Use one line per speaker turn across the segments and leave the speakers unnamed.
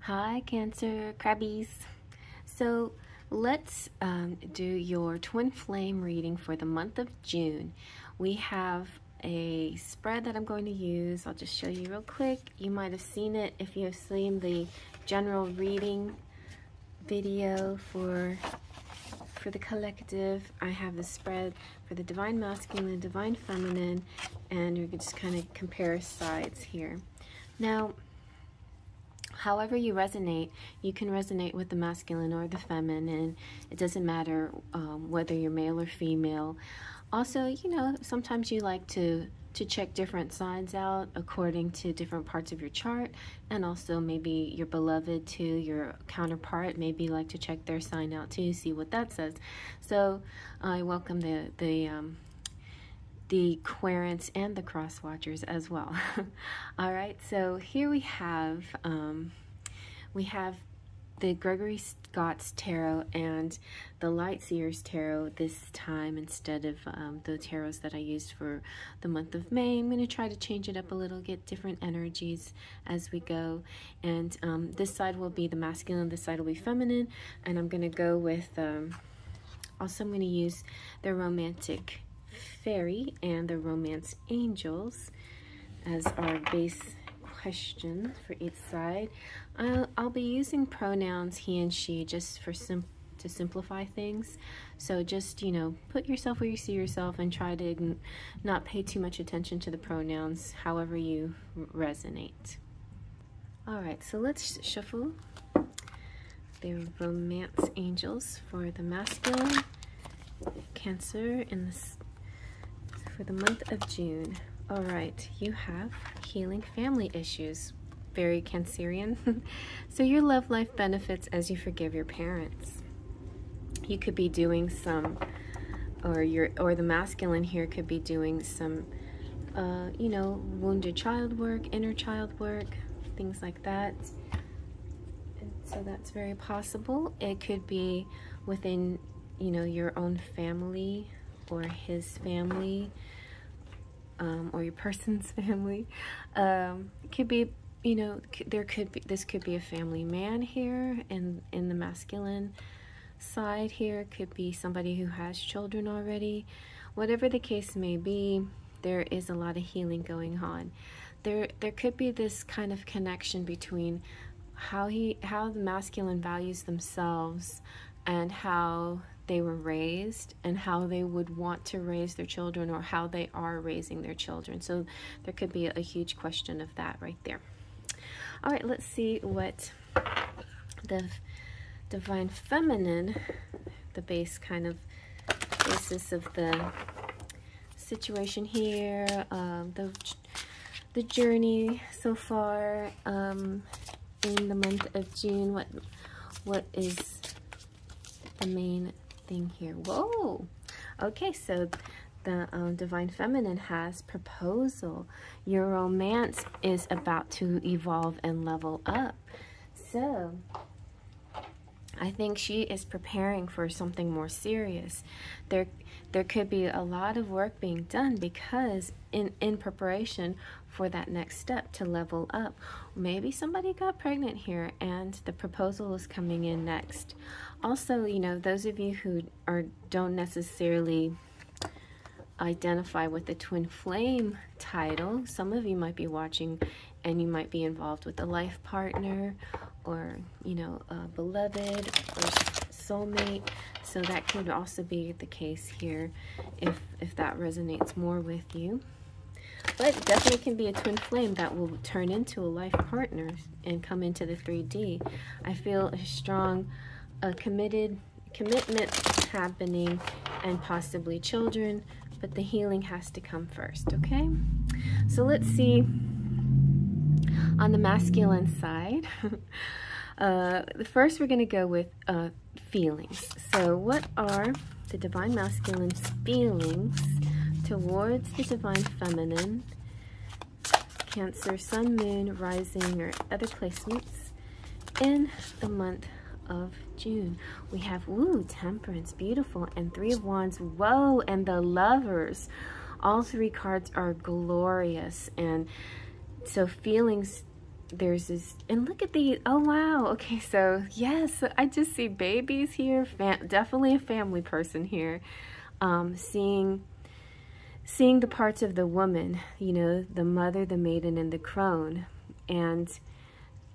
Hi Cancer Crabbies. So let's do your twin flame reading for the month of June. We have a spread that I'm going to use. I'll just show you real quick. You might have seen it if you have seen the general reading video for the collective. I have the spread for the Divine Masculine, Divine Feminine, and we can just kind of compare sides here. Now, however you resonate, you can resonate with the masculine or the feminine. It doesn't matter whether you're male or female. Also, you know, sometimes you like to check different signs out according to different parts of your chart, and also maybe your beloved too, your counterpart, maybe you like to check their sign out too, see what that says. So I welcome the querents and the cross watchers as well. All right, so here we have the Gregory Scott's Tarot and the Lightseer's Tarot this time instead of the tarots that I used for the month of May. I'm going to try to change it up a little, get different energies as we go. And this side will be the masculine, this side will be feminine. And I'm going to go with, also I'm going to use the romantic Faery and the romance angels as our base question for each side. I'll be using pronouns he and she just for to simplify things. So just, you know, put yourself where you see yourself and try to not pay too much attention to the pronouns, however you resonate. All right, so let's shuffle the romance angels for the masculine, Cancer, in this for the month of June. All right, you have healing family issues, very Cancerian. So your love life benefits as you forgive your parents. You could be doing some, or the masculine here could be doing some, you know, wounded child work, inner child work, things like that. And so that's very possible. It could be within, you know, your own family or his family. Or your person's family. It could be, you know, this could be a family man here in the masculine side here. It could be somebody who has children already. Whatever the case may be, there is a lot of healing going on. There could be this kind of connection between how the masculine values themselves and how they were raised and how they would want to raise their children, or how they are raising their children. So there could be a huge question of that right there. All right, let's see what the Divine Feminine, the basis of the situation here, the journey so far in the month of June. What is the main thing here? Whoa. Okay, so the Divine Feminine has proposal. Your romance is about to evolve and level up. So I think she is preparing for something more serious. There could be a lot of work being done because in preparation for that next step to level up. Maybe somebody got pregnant here and the proposal is coming in next. Also, you know, those of you who don't necessarily identify with the twin flame title, some of you might be watching and you might be involved with a life partner, or, you know, a beloved or soulmate. So that could also be the case here if that resonates more with you. But it definitely can be a twin flame that will turn into a life partner and come into the 3D. I feel a strong commitment happening, and possibly children, but the healing has to come first, okay? So let's see on the masculine side. First we're going to go with feelings. So what are the Divine Masculine's feelings towards the Divine Feminine, Cancer, Sun, Moon, Rising, or other placements in the month of June? We have, Temperance, beautiful, and Three of Wands, whoa, and the Lovers. All three cards are glorious, and so feelings there's this, and look at these. Oh wow. Okay, so yes, I just see babies here. Definitely a family person here. Seeing the parts of the woman, you know, the mother, the maiden, and the crone. And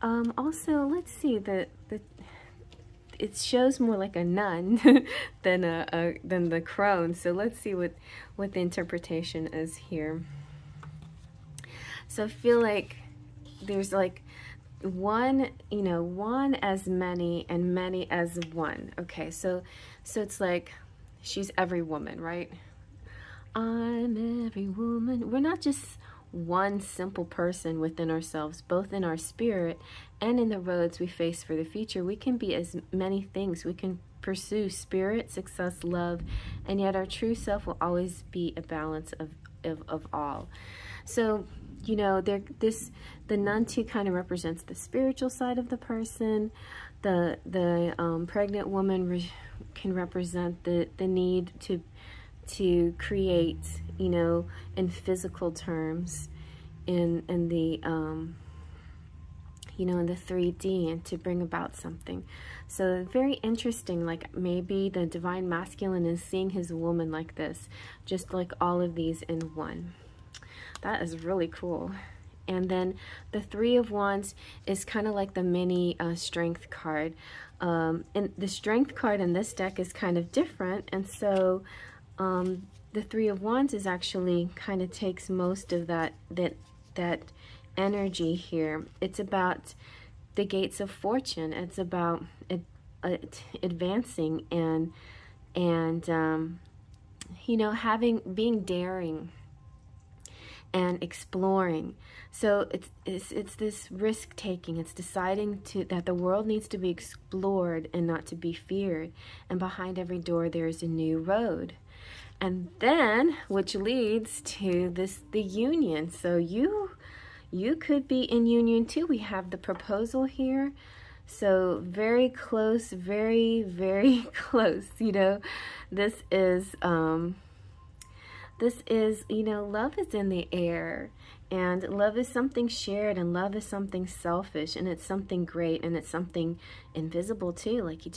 also, let's see, it shows more like a nun than the crone. So let's see what the interpretation is here. So I feel like there's like one, you know, one as many and many as one. Okay, so it's like she's every woman, right? I'm every woman. We're not just one simple person within ourselves, both in our spirit and in the roads we face for the future. We can be as many things. We can pursue spirit, success, love, and yet our true self will always be a balance of all. So, you know, the nun too kind of represents the spiritual side of the person. The pregnant woman can represent the need to create, you know, in physical terms, in the you know, in the 3D, and to bring about something. So very interesting. Like maybe the divine masculine is seeing his woman like this, just like all of these in one. That is really cool. And then the 3 of Wands is kind of like the mini strength card. And the strength card in this deck is kind of different, and so the 3 of Wands is actually kind of takes most of that energy here. It's about the gates of fortune. It's about advancing and you know, being daring and exploring. So it's this risk taking. It's deciding that the world needs to be explored and not to be feared. And behind every door there is a new road. And then, which leads to the union. So you could be in union too. We have the proposal here. So very close, very, very close. You know, this is, you know, love is in the air. And love is something shared, and love is something selfish, and it's something great, and it's something invisible too. Like you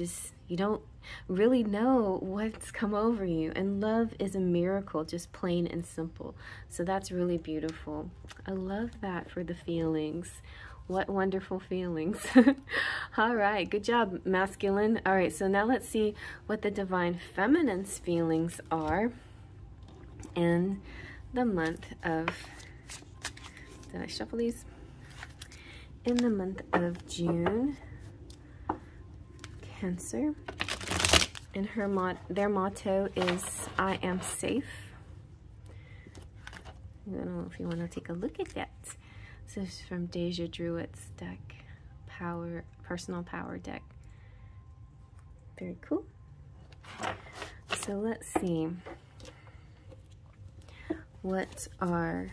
don't really know what's come over you. And love is a miracle, just plain and simple. So that's really beautiful. I love that for the feelings. What wonderful feelings. All right, good job, masculine. All right, so now let's see what the divine feminine's feelings are in the month of, did I shuffle these? In the month of June. Cancer. And their motto is, I am safe. I don't know if you want to take a look at that. So this is from Deja Druid's deck, personal power deck. Very cool. So let's see. What are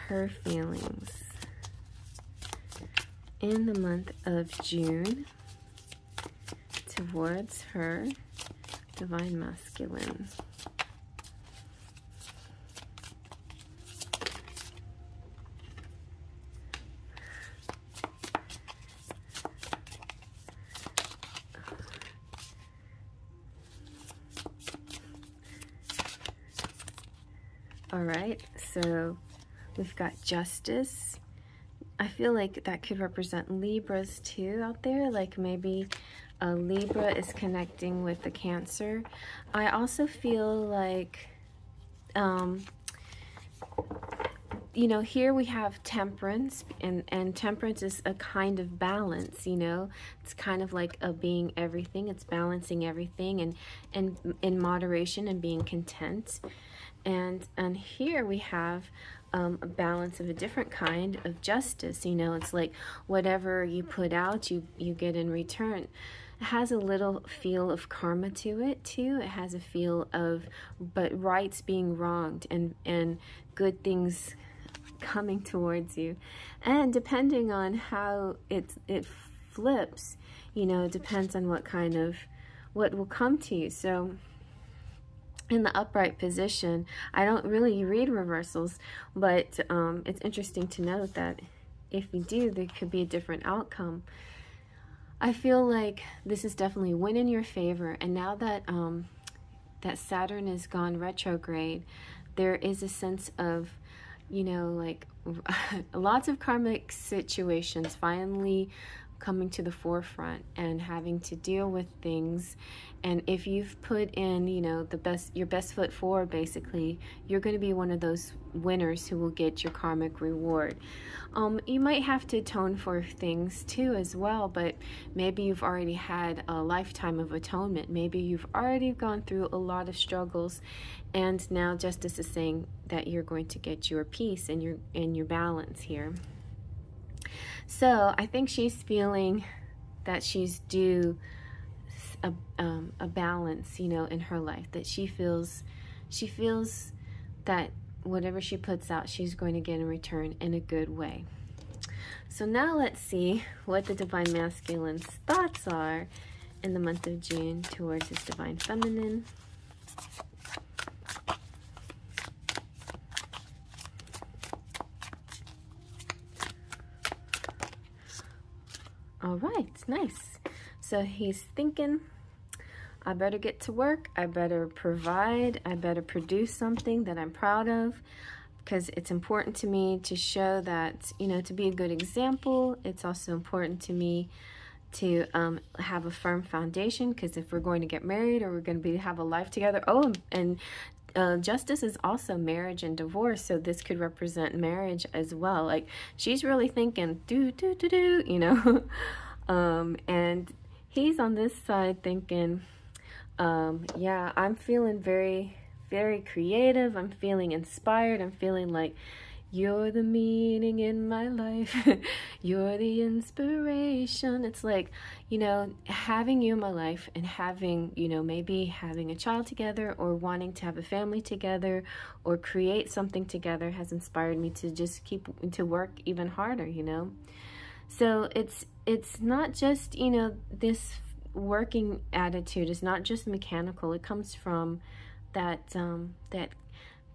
her feelings in the month of June towards her divine masculine? All right, so we've got Justice. I feel like that could represent Libras too out there. Like maybe a Libra is connecting with the Cancer. I also feel like, you know, here we have Temperance, and Temperance is a kind of balance, you know. It's kind of like a being everything. It's balancing everything and in moderation and being content. And here we have a balance of a different kind of justice. You know, it's like whatever you put out, you get in return. It has a little feel of karma to it too. It has a feel of but rights being wronged and good things coming towards you. And depending on how it flips, you know, it depends on what will come to you. So in the upright position. I don't really read reversals, but it's interesting to note that if you do, there could be a different outcome. I feel like this is definitely win in your favor, and now that that Saturn is gone retrograde, there is a sense of, you know, like lots of karmic situations finally coming to the forefront and having to deal with things. And if you've put in, you know, your best foot forward, basically, you're going to be one of those winners who will get your karmic reward. You might have to atone for things too as well, but maybe you've already had a lifetime of atonement. Maybe you've already gone through a lot of struggles, and now Justice is saying that you're going to get your peace and your balance here. So I think she's feeling that she's due a balance, you know, in her life, that she feels that whatever she puts out, she's going to get in return in a good way. So now let's see what the Divine Masculine's thoughts are in the month of June towards his Divine Feminine. All right, nice. So he's thinking, I better get to work, I better provide, I better produce something that I'm proud of, because it's important to me to show that, you know, to be a good example. It's also important to me to have a firm foundation, because if we're going to get married or we're going to have a life together. Oh, and Justice is also marriage and divorce, so this could represent marriage as well. Like, she's really thinking, you know. And he's on this side thinking, yeah, I'm feeling very, very creative. I'm feeling inspired. I'm feeling like you're the meaning in my life. You're the inspiration. It's like, you know, having you in my life and having, you know, maybe having a child together or wanting to have a family together or create something together has inspired me to just keep to work even harder, you know. So it's not just, you know, this working attitude is not just mechanical. It comes from that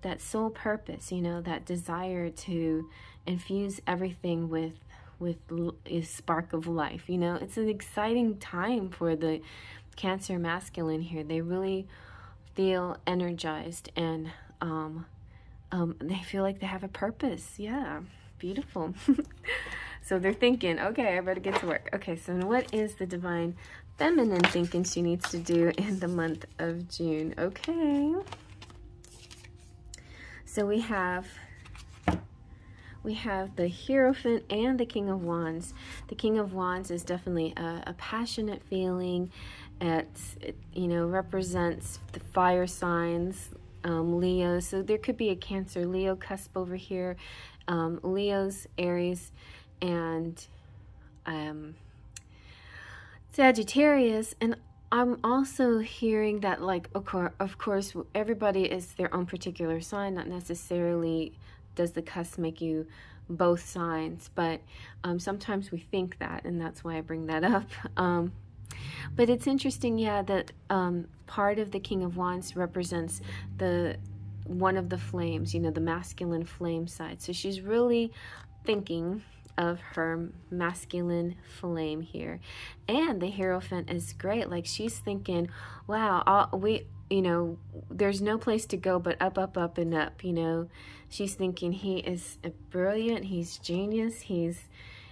that soul purpose, you know, that desire to infuse everything with a spark of life. You know, it's an exciting time for the Cancer masculine here. They really feel energized, and they feel like they have a purpose. Yeah, beautiful. So they're thinking, okay, I better get to work. Okay, so what is the Divine Feminine thinking she needs to do in the month of June? Okay. So we have the Hierophant and the King of Wands. The King of Wands is definitely a passionate feeling. It, you know, represents the fire signs, Leo. So there could be a Cancer, Leo cusp over here. Leo's, Aries, and Sagittarius. And I'm also hearing that, like, of course, everybody is their own particular sign. Not necessarily does the cusp make you both signs, but sometimes we think that, and that's why I bring that up. But it's interesting, yeah, that part of the King of Wands represents one of the flames, you know, the masculine flame side. So she's really thinking of her masculine flame here. And the Hierophant is great. Like, she's thinking, wow, you know, there's no place to go but up, up, up, and up, you know. She's thinking he is brilliant, he's genius, he's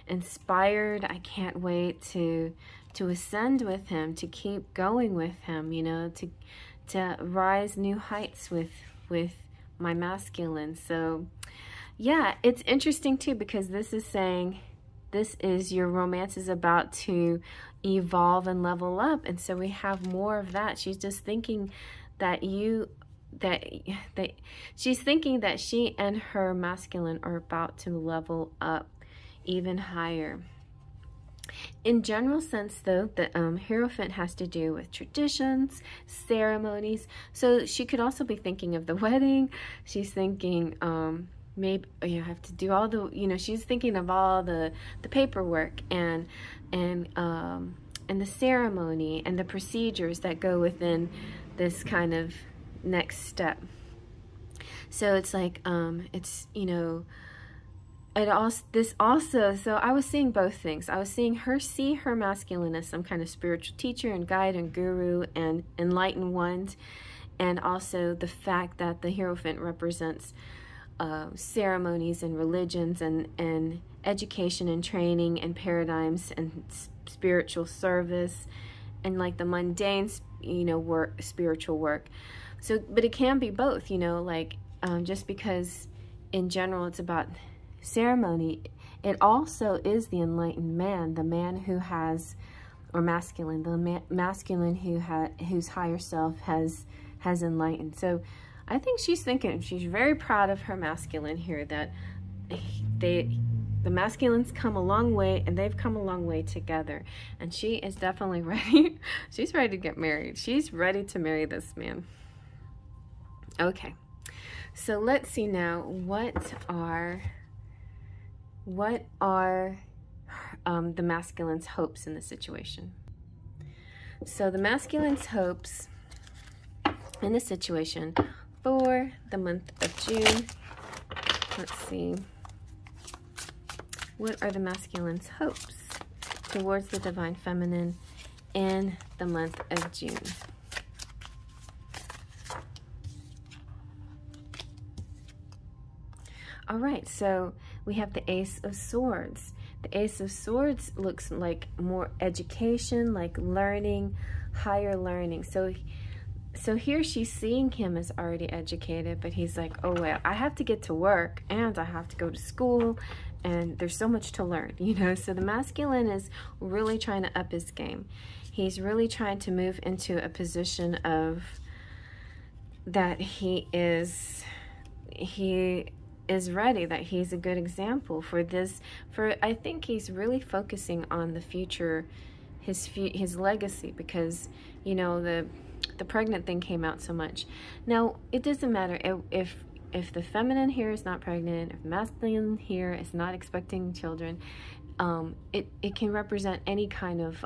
inspired. I can't wait to ascend with him, to keep going with him, you know, to rise new heights with my masculine. So yeah, it's interesting too, because this is saying your romance is about to evolve and level up. And so we have more of that. She's just thinking that she's thinking that she and her masculine are about to level up even higher. In general sense, though, the Hierophant has to do with traditions, ceremonies. So she could also be thinking of the wedding. She's thinking, maybe you have to do all the, you know, she's thinking of all the paperwork and the ceremony and the procedures that go within this kind of next step. So it's like, it's, you know, it also, this also, so I was seeing both things. I was seeing her see her masculine as some kind of spiritual teacher and guide and guru and enlightened ones, and also the fact that the Hierophant represents ceremonies and religions and education and training and paradigms and spiritual service and like the mundane, you know, work, spiritual work. So, but it can be both, you know, like just because in general it's about ceremony, it also is the enlightened man, the man who has, or masculine, the masculine whose higher self has enlightened. So I think she's thinking, she's very proud of her masculine here, that the masculines come a long way, and they've come a long way together, and she is definitely ready. She's ready to get married. She's ready to marry this man. Okay, so let's see now, what are the masculine's hopes in the situation? So the masculine's hopes in the situation for the month of June. Let's see. What are the masculine's hopes towards the divine feminine in the month of June? All right, so we have the Ace of Swords. The Ace of Swords looks like more education, like learning, higher learning. So here she's seeing him as already educated, but he's like, oh, well, I have to get to work and I have to go to school and there's so much to learn, you know? So the masculine is really trying to up his game. He's really trying to move into a position of that he is ready, that he's a good example for this, I think he's really focusing on the future, his legacy, because, you know, the pregnant thing came out so much. Now, it doesn't matter if the feminine here is not pregnant, if the masculine here is not expecting children, it can represent any kind of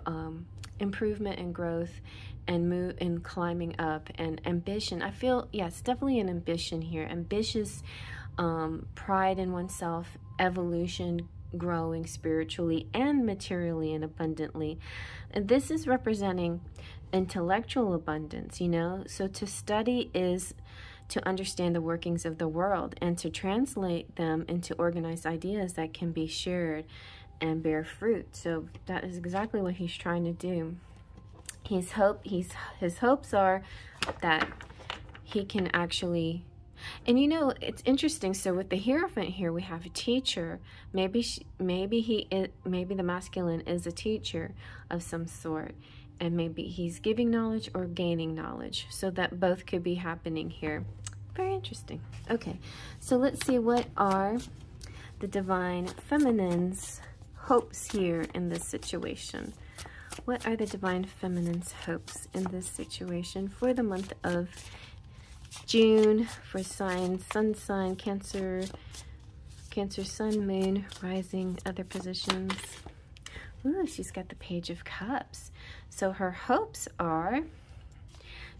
improvement and growth and move and climbing up and ambition. I feel, yes, definitely an ambition here, ambitious, pride in oneself, evolution, growing spiritually and materially and abundantly. And this is representing intellectual abundance, you know. So to study is to understand the workings of the world and to translate them into organized ideas that can be shared and bear fruit. So that is exactly what he's trying to do. His hopes are that he can actually, and you know, it's interesting. So with the Hierophant here, we have a teacher. Maybe the masculine is a teacher of some sort, and maybe he's giving knowledge or gaining knowledge. So that both could be happening here. Very interesting. Okay, so let's see, what are the divine feminine's hopes here in this situation? What are the divine feminine's hopes in this situation for the month of June, for signs, sun sign, Cancer, sun, moon, rising, other positions? Ooh, she's got the Page of Cups. So her hopes are,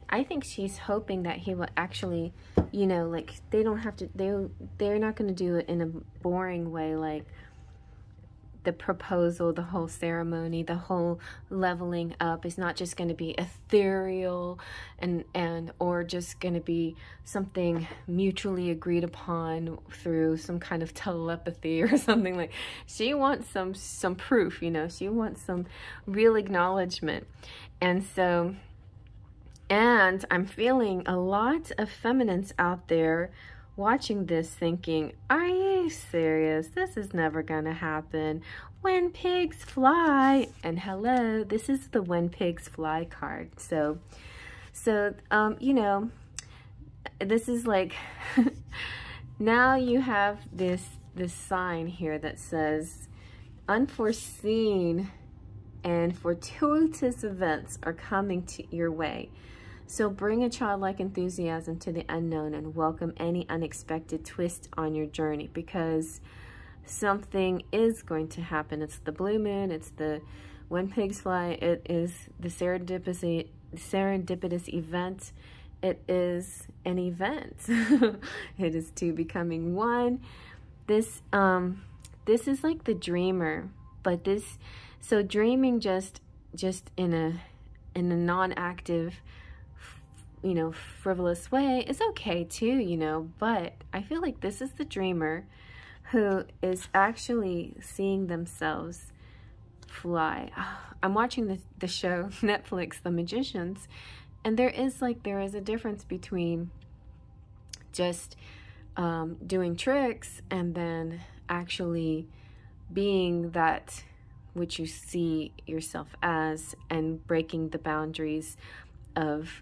I think she's hoping that he will actually, you know, like, they don't have to, they're not going to do it in a boring way, like the proposal, the whole ceremony, the whole leveling up is not just going to be ethereal or just going to be something mutually agreed upon through some kind of telepathy or something. Like, she wants some proof, you know, she wants some real acknowledgement. And so, and I'm feeling a lot of feminines out there watching this thinking, are you serious? This is never gonna happen. When pigs fly. And hello, this is the When Pigs Fly card. So you know, this is like now you have this sign here that says unforeseen and fortuitous events are coming to your way. So bring a childlike enthusiasm to the unknown and welcome any unexpected twist on your journey, because something is going to happen. It's the blue moon. It's the When Pigs Fly. It is the serendipitous event. it is an event. It is two becoming one. This is like the dreamer, but so dreaming just in a non-active, you know, frivolous way is okay too, you know, but I feel like this is the dreamer who is actually seeing themselves fly. I'm watching the show Netflix, The Magicians, and there is a difference between just doing tricks and then actually being that which you see yourself as, and breaking the boundaries of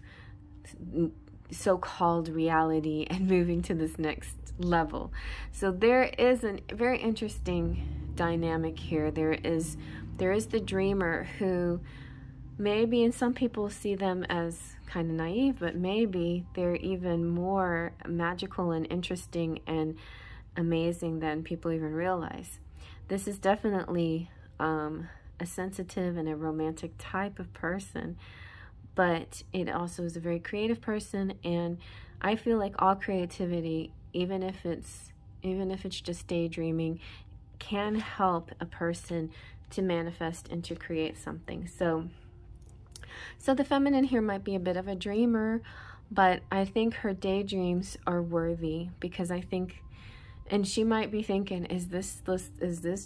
so-called reality and moving to this next level. So there is a very interesting dynamic here. There is the dreamer who maybe, and some people see them as kind of naive, but maybe they're even more magical and interesting and amazing than people even realize. This is definitely a sensitive and a romantic type of person, but it also is a very creative person. And I feel like all creativity, even if it's just daydreaming, can help a person to manifest and to create something. So the feminine here might be a bit of a dreamer, but I think her daydreams are worthy, because I think, and she might be thinking, is this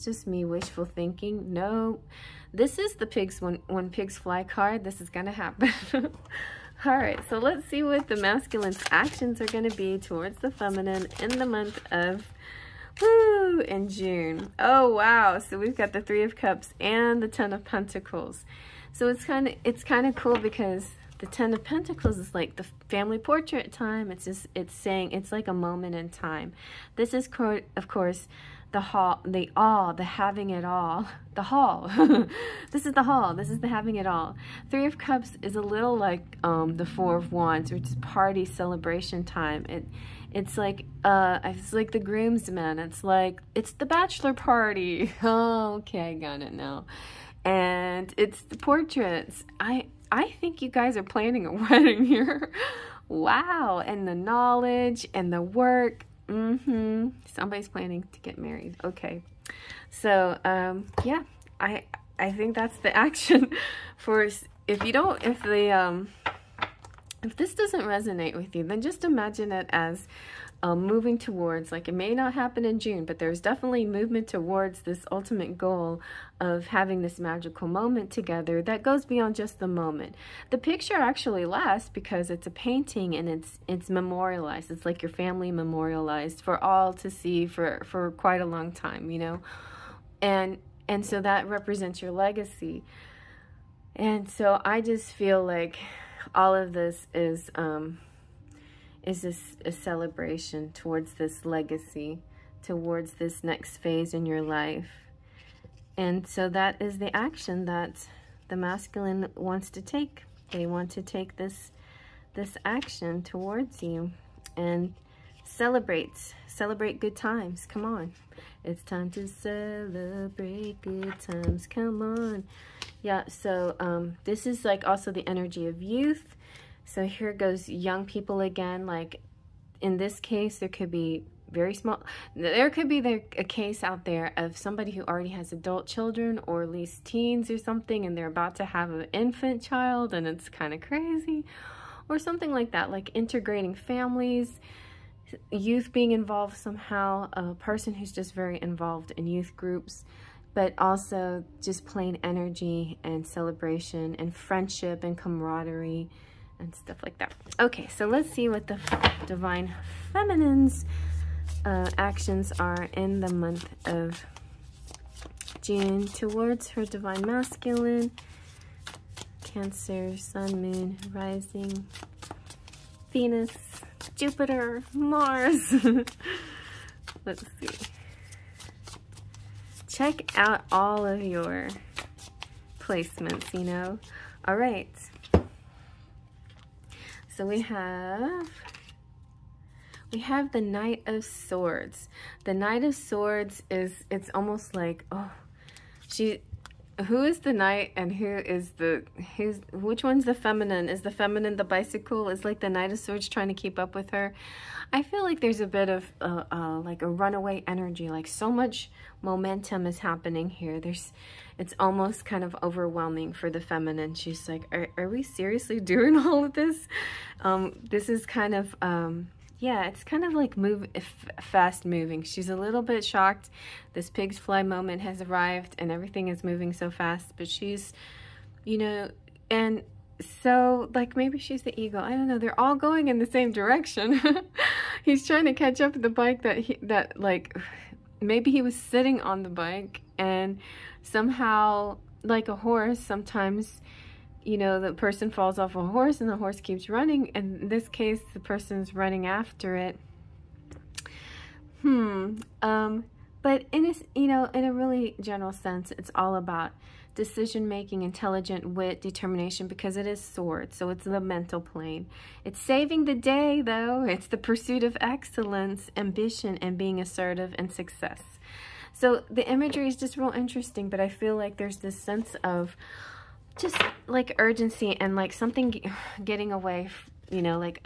just me wishful thinking? No, this is the pigs, when pigs fly card. This is gonna happen. All right, so let's see what the masculine's actions are gonna be towards the feminine in the month of in June. Oh wow, so we've got the Three of Cups and the Ten of Pentacles. So it's kind of cool, because the Ten of Pentacles is like the family portrait time. It's saying it's like a moment in time. This is, of course, the having it all. The hall. This is the hall. This is the having it all. Three of Cups is a little like the Four of Wands, which is party celebration time. It's like the groomsmen. It's the bachelor party. Oh, okay, I got it now. And it's the portraits. I think you guys are planning a wedding here. Wow. And the knowledge and the work. Somebody's planning to get married. Okay. So, yeah, I think that's the action for, if this doesn't resonate with you, then just imagine it as moving towards, like, it may not happen in June, but there's definitely movement towards this ultimate goal of having this magical moment together that goes beyond just the moment. The picture actually lasts because it's a painting and it's memorialized. It's like your family memorialized for all to see for quite a long time, you know? And so that represents your legacy. And so I just feel like all of this is this a celebration towards this legacy, towards this next phase in your life. And so that is the action that the masculine wants to take. They want to take this action towards you and celebrate good times. Come on, it's time to celebrate good times. Come on. Yeah, so this is like also the energy of youth. So here goes young people again. Like in this case, there could be there could be a case out there of somebody who already has adult children, or at least teens or something, and they're about to have an infant child, and it's kind of crazy, or something like that, like integrating families, youth being involved somehow, a person who's just very involved in youth groups, but also just plain energy and celebration and friendship and camaraderie and stuff like that. Okay, so let's see what the Divine Feminine's actions are in the month of June towards her Divine Masculine. Cancer, Sun, Moon, Rising, Venus, Jupiter, Mars. Let's see. Check out all of your placements, you know. All right. So we have the Knight of Swords. The Knight of Swords it's almost like, oh, who is the knight and which one's the feminine? Is the feminine the bicycle? Is like the Knight of Swords trying to keep up with her? I feel like there's a bit of like a runaway energy, like so much momentum is happening here. It's almost kind of overwhelming for the feminine. She's like, are we seriously doing all of this? This is kind of, yeah, it's kind of like fast moving. She's a little bit shocked. This pig's fly moment has arrived and everything is moving so fast, but she's, you know, and so like maybe she's the eagle. I don't know. They're all going in the same direction. He's trying to catch up with the bike that like maybe he was sitting on the bike, and somehow, like a horse, sometimes, you know, the person falls off a horse and the horse keeps running. And in this case, the person's running after it. But in a, you know, in a really general sense, it's all about decision-making, intelligent wit, determination, because it is swords, so it's the mental plane. It's saving the day, though. It's the pursuit of excellence, ambition, and being assertive and success. So the imagery is just real interesting, but I feel like there's this sense of just like urgency and like something getting away, you know, like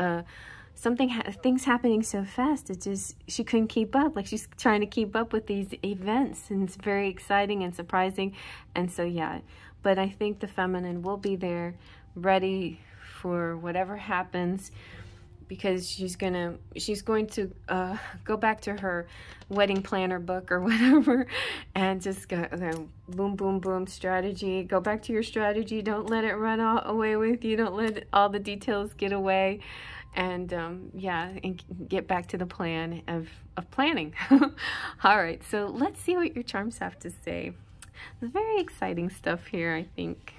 things happening so fast. It just, she couldn't keep up. Like she's trying to keep up with these events, and it's very exciting and surprising. And so, yeah, but I think the feminine will be there ready for whatever happens, because she's going to go back to her wedding planner book or whatever, and just go boom, boom, boom, strategy. Go back to your strategy. Don't let it run away with you. Don't let all the details get away. And yeah, and get back to the plan of planning. All right, so let's see what your charms have to say. It's very exciting stuff here, I think.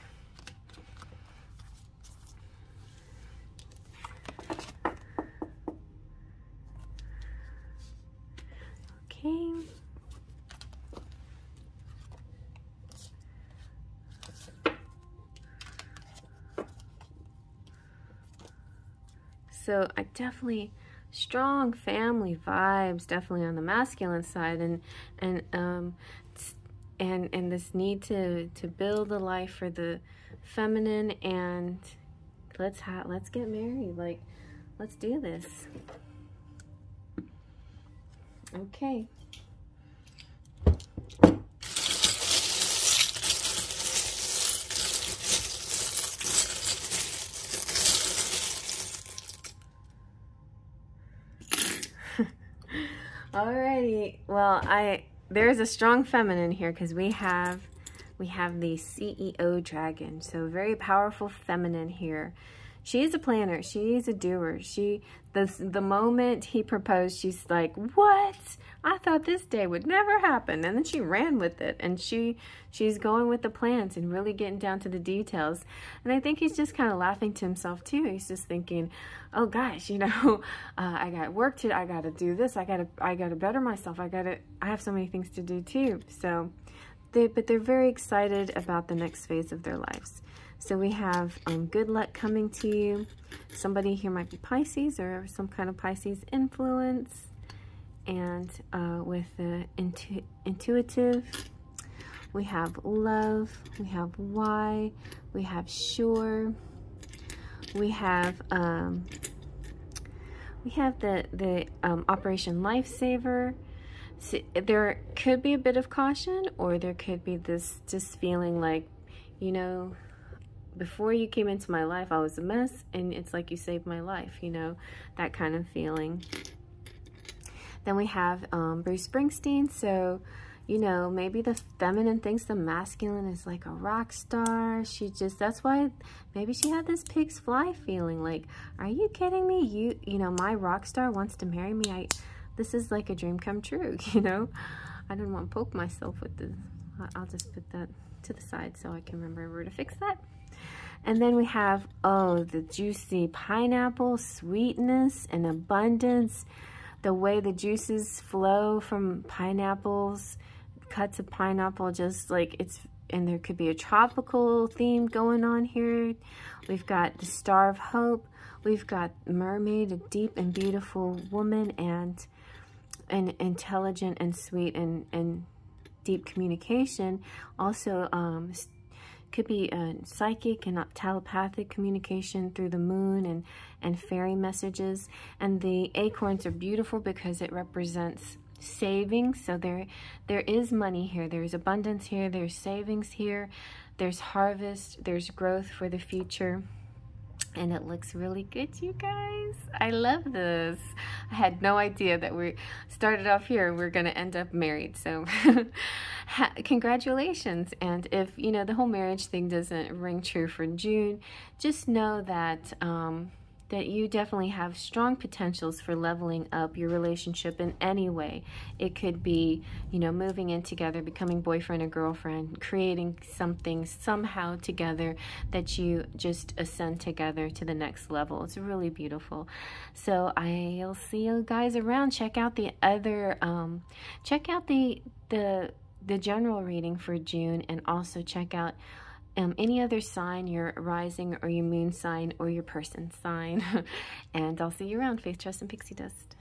Okay. So I definitely, strong family vibes, definitely on the masculine side, and this need to build a life for the feminine, and let's get married. Like, let's do this. Okay. Alrighty, well, there's a strong feminine here, because we have the CEO dragon, so very powerful feminine here. She is a planner. She is a doer. The moment he proposed, she's like, what? I thought this day would never happen. And then she ran with it. And she's going with the plans and really getting down to the details. And I think he's just kind of laughing to himself too. He's just thinking, oh gosh, you know, I got work to do. I got to do this. I got to better myself. I have so many things to do too. So, but they're very excited about the next phase of their lives. So we have good luck coming to you. Somebody here might be Pisces or some kind of Pisces influence. And with the intuitive, we have love, we have why, we have sure, we have the Operation Lifesaver. So there could be a bit of caution, or there could be this just feeling like, you know, before you came into my life, I was a mess, and it's like you saved my life, you know, that kind of feeling. Then we have Bruce Springsteen. So, you know, maybe the feminine thinks the masculine is like a rock star. That's why maybe she had this pig's fly feeling, like, are you kidding me? You know, my rock star wants to marry me. This is like a dream come true, you know? I don't want to poke myself with this. I'll just put that to the side so I can remember where to fix that. And then we have, oh, the juicy pineapple, sweetness and abundance. The way the juices flow from pineapples, cuts of pineapple, just like and there could be a tropical theme going on here. We've got the Star of Hope. We've got mermaid, a deep and beautiful woman, and intelligent and sweet and deep communication. Also, could be psychic and telepathic communication through the moon and fairy messages. And the acorns are beautiful because it represents savings. So there is money here, there's abundance here, there's savings here, there's harvest, there's growth for the future. And it looks really good, you guys. I love this. I had no idea that we started off here. We're going to end up married. So congratulations. And if, you know, the whole marriage thing doesn't ring true for June, just know that that you definitely have strong potentials for leveling up your relationship in any way. It could be, you know, moving in together, becoming boyfriend or girlfriend, creating something somehow together that you just ascend together to the next level. It's really beautiful. So I'll see you guys around. Check out the other, check out the general reading for June, and also check out any other sign, your rising or your moon sign or your person sign. And I'll see you around. Faith, trust, and pixie dust.